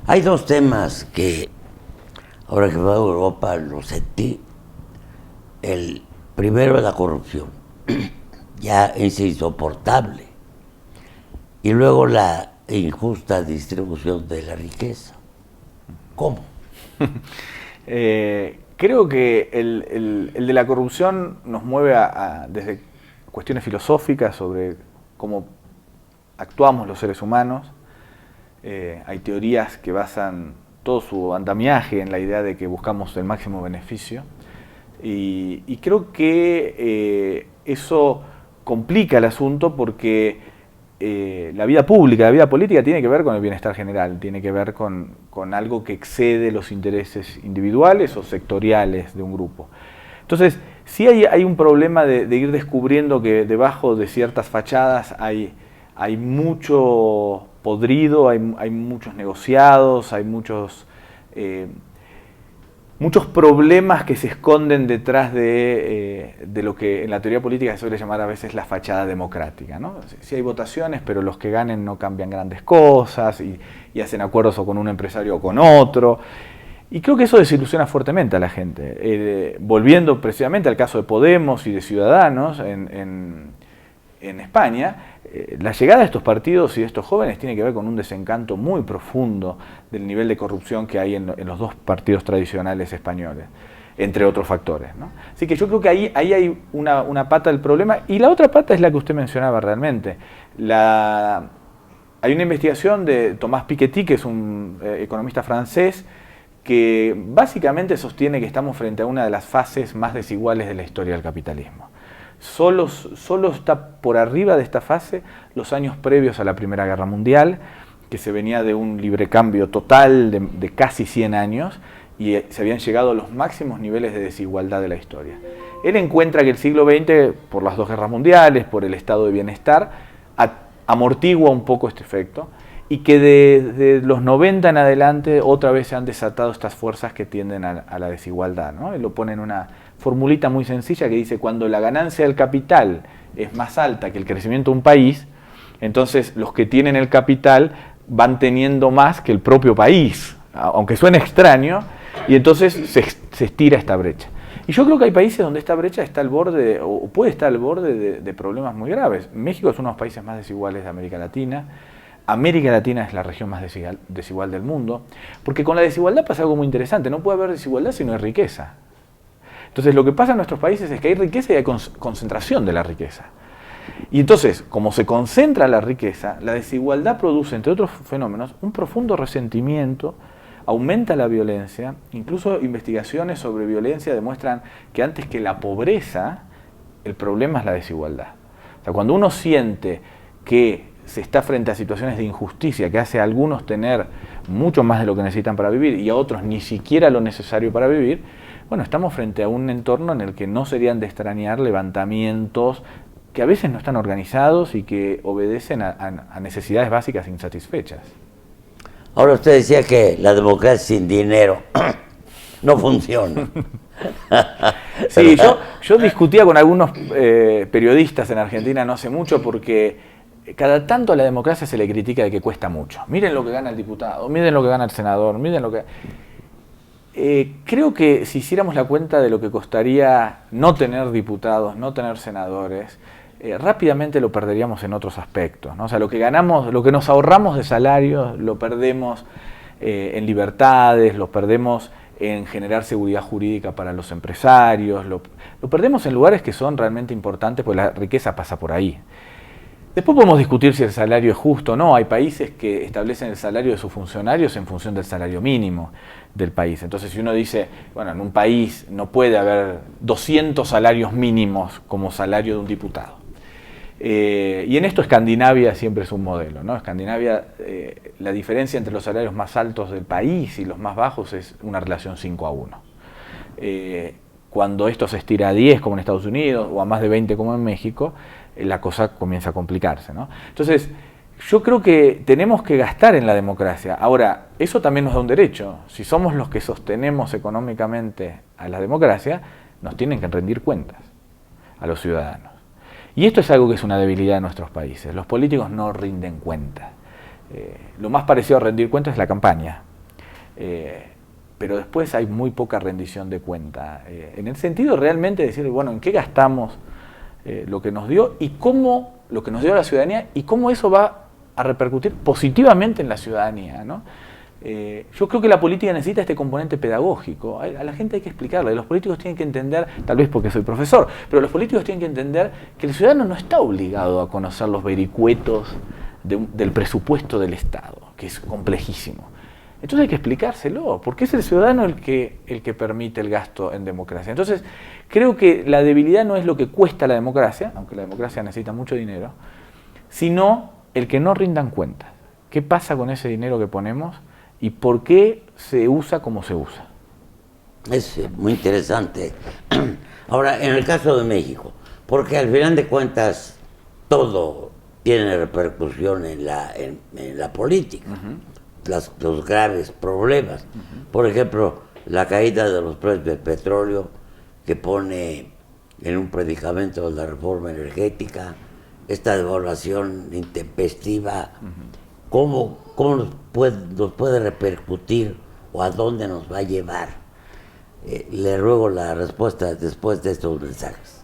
Hay dos temas que, ahora que voy a Europa, lo sentí. El primero es la corrupción, ya es insoportable. Y luego la injusta distribución de la riqueza. ¿Cómo? Creo que el de la corrupción nos mueve desde cuestiones filosóficas sobre cómo actuamos los seres humanos. Hay teorías que basan todo su andamiaje en la idea de que buscamos el máximo beneficio. Y creo que eso complica el asunto porque la vida pública, la vida política tiene que ver con el bienestar general, tiene que ver con algo que excede los intereses individuales o sectoriales de un grupo. Entonces, sí hay un problema de ir descubriendo que debajo de ciertas fachadas hay mucho podrido, hay muchos negociados, hay muchos problemas que se esconden detrás de lo que en la teoría política se suele llamar a veces la fachada democrática, ¿no? Sí hay votaciones, pero los que ganen no cambian grandes cosas y hacen acuerdos o con un empresario o con otro. Y creo que eso desilusiona fuertemente a la gente. Volviendo precisamente al caso de Podemos y de Ciudadanos en España, la llegada de estos partidos y de estos jóvenes tiene que ver con un desencanto muy profundo del nivel de corrupción que hay en los dos partidos tradicionales españoles, entre otros factores, ¿no? Así que yo creo que ahí hay una pata del problema, y la otra pata es la que usted mencionaba realmente. Hay una investigación de Thomas Piketty, que es un economista francés, que básicamente sostiene que estamos frente a una de las fases más desiguales de la historia del capitalismo. Solo está por arriba de esta fase los años previos a la Primera Guerra Mundial, que se venía de un librecambio total de casi 100 años y se habían llegado a los máximos niveles de desigualdad de la historia. Él encuentra que el siglo XX, por las dos guerras mundiales, por el estado de bienestar, amortigua un poco este efecto, y que desde los 90 en adelante otra vez se han desatado estas fuerzas que tienden a la desigualdad, ¿no? Él lo pone en una formulita muy sencilla que dice: cuando la ganancia del capital es más alta que el crecimiento de un país, entonces los que tienen el capital van teniendo más que el propio país, aunque suene extraño, y entonces se estira esta brecha. Y yo creo que hay países donde esta brecha está al borde, o puede estar al borde de problemas muy graves. México es uno de los países más desiguales de América Latina. América Latina es la región más desigual del mundo, porque con la desigualdad pasa algo muy interesante. No puede haber desigualdad si no hay riqueza. Entonces lo que pasa en nuestros países es que hay riqueza y hay concentración de la riqueza. Y entonces, como se concentra la riqueza, la desigualdad produce, entre otros fenómenos, un profundo resentimiento, aumenta la violencia. Incluso investigaciones sobre violencia demuestran que antes que la pobreza, el problema es la desigualdad. O sea, cuando uno siente que se está frente a situaciones de injusticia que hace a algunos tener mucho más de lo que necesitan para vivir y a otros ni siquiera lo necesario para vivir, bueno, estamos frente a un entorno en el que no serían de extrañar levantamientos que a veces no están organizados y que obedecen a necesidades básicas insatisfechas. Ahora usted decía que la democracia sin dinero no funciona. Sí, yo discutía con algunos periodistas en Argentina no hace mucho porque cada tanto a la democracia se le critica de que cuesta mucho. Miren lo que gana el diputado, miren lo que gana el senador, miren lo que... creo que si hiciéramos la cuenta de lo que costaría no tener diputados, no tener senadores, rápidamente lo perderíamos en otros aspectos, ¿no? O sea, lo que ganamos, lo que nos ahorramos de salarios, lo perdemos en libertades, lo perdemos en generar seguridad jurídica para los empresarios, lo perdemos en lugares que son realmente importantes, porque la riqueza pasa por ahí. Después podemos discutir si el salario es justo o no. Hay países que establecen el salario de sus funcionarios en función del salario mínimo del país. Entonces, si uno dice, bueno, en un país no puede haber 200 salarios mínimos como salario de un diputado. Y en esto Escandinavia siempre es un modelo, ¿no? Escandinavia, la diferencia entre los salarios más altos del país y los más bajos es una relación 5-1. Cuando esto se estira a 10 como en Estados Unidos o a más de 20 como en México, la cosa comienza a complicarse, ¿no? Entonces, yo creo que tenemos que gastar en la democracia. Ahora, eso también nos da un derecho. Si somos los que sostenemos económicamente a la democracia, nos tienen que rendir cuentas a los ciudadanos. Y esto es algo que es una debilidad de nuestros países. Los políticos no rinden cuentas. Lo más parecido a rendir cuentas es la campaña. pero después hay muy poca rendición de cuenta. En el sentido realmente de decir, bueno, ¿en qué gastamos lo que nos dio y cómo lo que nos dio la ciudadanía y cómo eso va a repercutir positivamente en la ciudadanía, ¿no? Yo creo que la política necesita este componente pedagógico. A la gente hay que explicarle, los políticos tienen que entender, tal vez porque soy profesor, pero los políticos tienen que entender que el ciudadano no está obligado a conocer los vericuetos del presupuesto del Estado, que es complejísimo. Entonces hay que explicárselo, porque es el ciudadano el que permite el gasto en democracia. Entonces creo que la debilidad no es lo que cuesta la democracia, aunque la democracia necesita mucho dinero, sino el que no rindan cuentas. ¿Qué pasa con ese dinero que ponemos y por qué se usa como se usa? Es muy interesante. Ahora, en el caso de México, porque al final de cuentas todo tiene repercusión en la política. Los graves problemas. Por ejemplo, la caída de los precios del petróleo que pone en un predicamento la reforma energética, esta devaluación intempestiva, ¿cómo nos puede repercutir o a dónde nos va a llevar? Le ruego la respuesta después de estos mensajes.